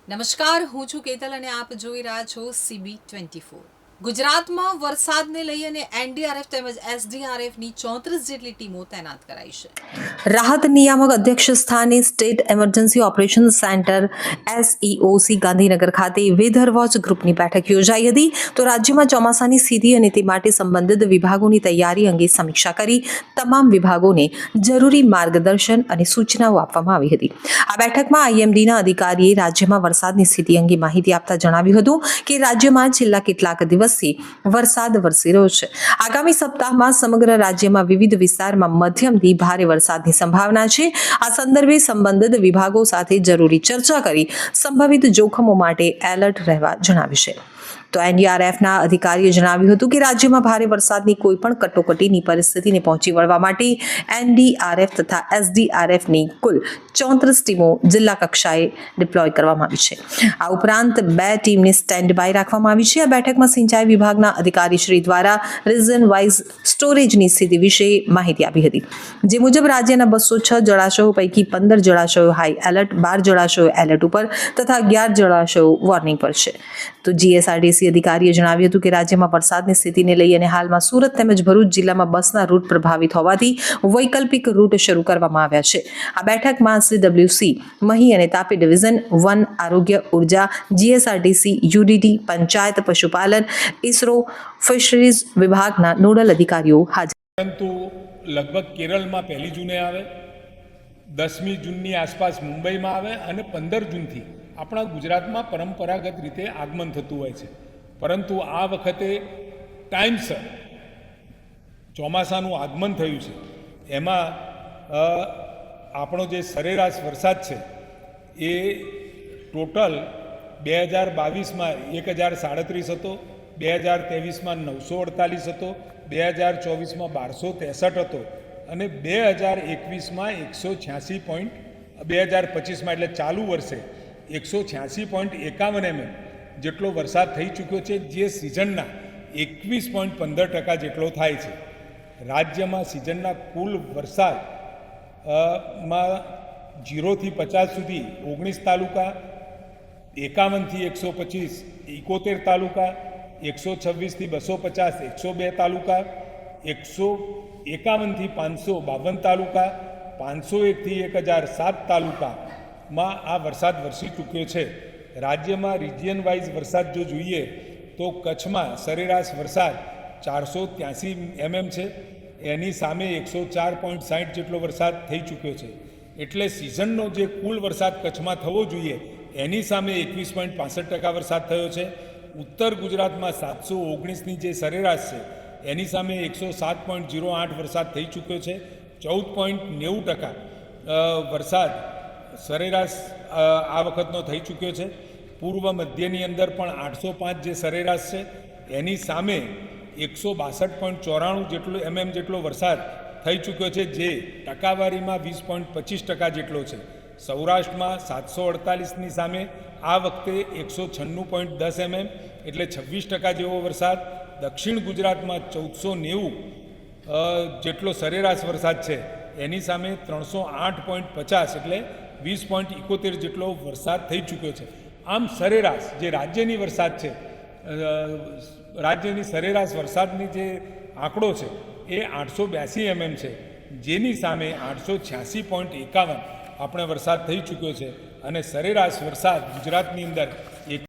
નમસ્કાર, હું છું કેતલ અને આપ જોઈ રહ્યા છો CB24। ગુજરાતમાં વરસાદને લઈ અને NDRF તેમજ SDRFની 34 જેટલી ટીમો તૈનાત કરાઈ છે। રાહત નિયામક અધ્યક્ષ સ્થાને state emergency operation centre SEOC Gandhinagar ખાતે વેધર વોચ ગ્રુપની બેઠક યોજાઈ હતી। તો રાજ્યમાં ચોમાસાની સ્થિતિ અને તે માટે સંબંધિત વિભાગોની તૈયારી અંગે સમીક્ષા કરી તમામ વિભાગોને જરૂરી માર્ગદર્શન અને સૂચનાઓ આપવામાં આવી હતી। આ બેઠકમાં IMDના અધિકારીએ રાજ્યમાં વરસાદની સ્થિતિ અંગે માહિતી આપતા જણાવ્યું હતું કે રાજ્યમાં છેલ્લા કેટલાક દિવસથી વરસાદ વરસી રહ્યો છે। આગામી સપ્તાહમાં સમગ્ર રાજ્યમાં વિવિધ વિસ્તારમાં મધ્યમથી ભારે વરસાદની સંભાવના છે। આ સંદર્ભે સંબંધિત વિભાગો સાથે જરૂરી ચર્ચા કરી સંભવિત જોખમો માટે એલર્ટ રહેવા જણાવ્યું છે। તો NDRFના અધિકારીએ જણાવ્યું હતું કે રાજ્યમાં ભારે વરસાદની કોઈપણ કટોકટીની પરિસ્થિતિને પહોંચી વળવા માટે NDRF તથા SDRFની કુલ 34 ટીમો જિલ્લા કક્ષાએ ડિપ્લોય કરવામાં આવી છે। આ ઉપરાંત 2 ટીમને સ્ટેન્ડ બાય રાખવામાં આવી છે। આ બેઠકમાં સિંચાઈ વિભાગના અધિકારીશ્રી દ્વારા રીઝન વાઇઝ સ્ટોરેજની સ્થિતિ વિશે માહિતી આપી હતી, જે મુજબ રાજ્યના 206 જળાશયો પૈકી 15 જળાશયો હાઈ એલર્ટ, 12 જળાશયો એલર્ટ ઉપર તથા 11 જળાશયો વોર્નિંગ પર છે। તો GSRTC અધિકારીએ જણાવ્યું હતું કે રાજ્યમાં વરસાદની સ્થિતિને લઈ અને હાલમાં સુરત તેમજ ભરૂચ જિલ્લામાં બસના રૂટ પ્રભાવિત હોવાથી વૈકલ્પિક રૂટ શરૂ કરવામાં આવ્યા છે। આ બેઠકમાં CWC, મહી અને તાપી ડિવિઝન, વન, આરોગ્ય, ઉર્જા, GSRTC, UDT, પંચાયત, પશુપાલન, ISRO, ફિશરીઝ વિભાગના નોડલ અધિકારીઓ હાજર। પરંતુ લગભગ કેરળમાં 1 જૂને આવે, 10મી જૂનની આસપાસ મુંબઈમાં આવે અને 15 જૂનથી આપણા ગુજરાતમાં પરંપરાગત રીતે આગમન થતું હોય છે। પરંતુ આ વખતે ટાઈમસર ચોમાસાનું આગમન થયું છે। એમાં આપણો જે સરેરાશ વરસાદ છે એ ટોટલ 2022માં 1037 હતો, 2023માં 948 હતો, 2024માં 1263 હતો અને 2021માં 2025માં એટલે ચાલુ વર્ષે 186.51 mm જેટલો વરસાદ થઈ ચૂક્યો છે, જે સિઝનના 21.15% જેટલો થાય છે। રાજ્યમાં સિઝનના કુલ વરસાદ માં 0 થી 50 સુધી 19 તાલુકા, 51 થી 125 71 તાલુકા, 126 થી 250 102 તાલુકા, 151 થી 552 તાલુકા, 501 થી 1007 તાલુકામાં આ વરસાદ વરસી ચૂક્યો છે। રાજ્યમાં રિજિયન વાઇઝ વરસાદ જો જોઈએ તો કચ્છમાં સરેરાશ વરસાદ 483 mm છે, એની સામે 104.60 જેટલો વરસાદ થઈ ચૂક્યો છે। એટલે સિઝનનો જે કુલ વરસાદ કચ્છમાં થવો જોઈએ એની સામે 21.65% વરસાદ થયો છે। ઉત્તર ગુજરાતમાં 719ની જે સરેરાશ છે એની સામે 107.08 વરસાદ થઈ ચૂક્યો છે। 14.90% વરસાદ સરેરાશ આ વખતનો થઈ ચૂક્યો છે। પૂર્વ મધ્યની અંદર પણ 805 જે સરેરાશ છે એની સામે 162.94 જેટલો જેટલો વરસાદ થઈ ચૂક્યો છે, જે ટકાવારીમાં 20.25% જેટલો છે। સૌરાષ્ટ્રમાં 748ની સામે આ વખતે 196.10 mm એટલે 26% જેવો વરસાદ। દક્ષિણ ગુજરાતમાં 1490 જેટલો સરેરાશ વરસાદ છે એની સામે 308.50 એટલે 20.71 જેટલો વરસાદ થઈ ચૂક્યો છે। આમ સરેરાશ જે રાજ્યની વરસાદ છે, રાજ્યની સરેરાશ વરસાદની જે આંકડો છે એ 882 mm છે, જેની સામે 886.51 આપણે વરસાદ થઈ ચૂક્યો છે અને સરેરાશ વરસાદ ગુજરાતની અંદર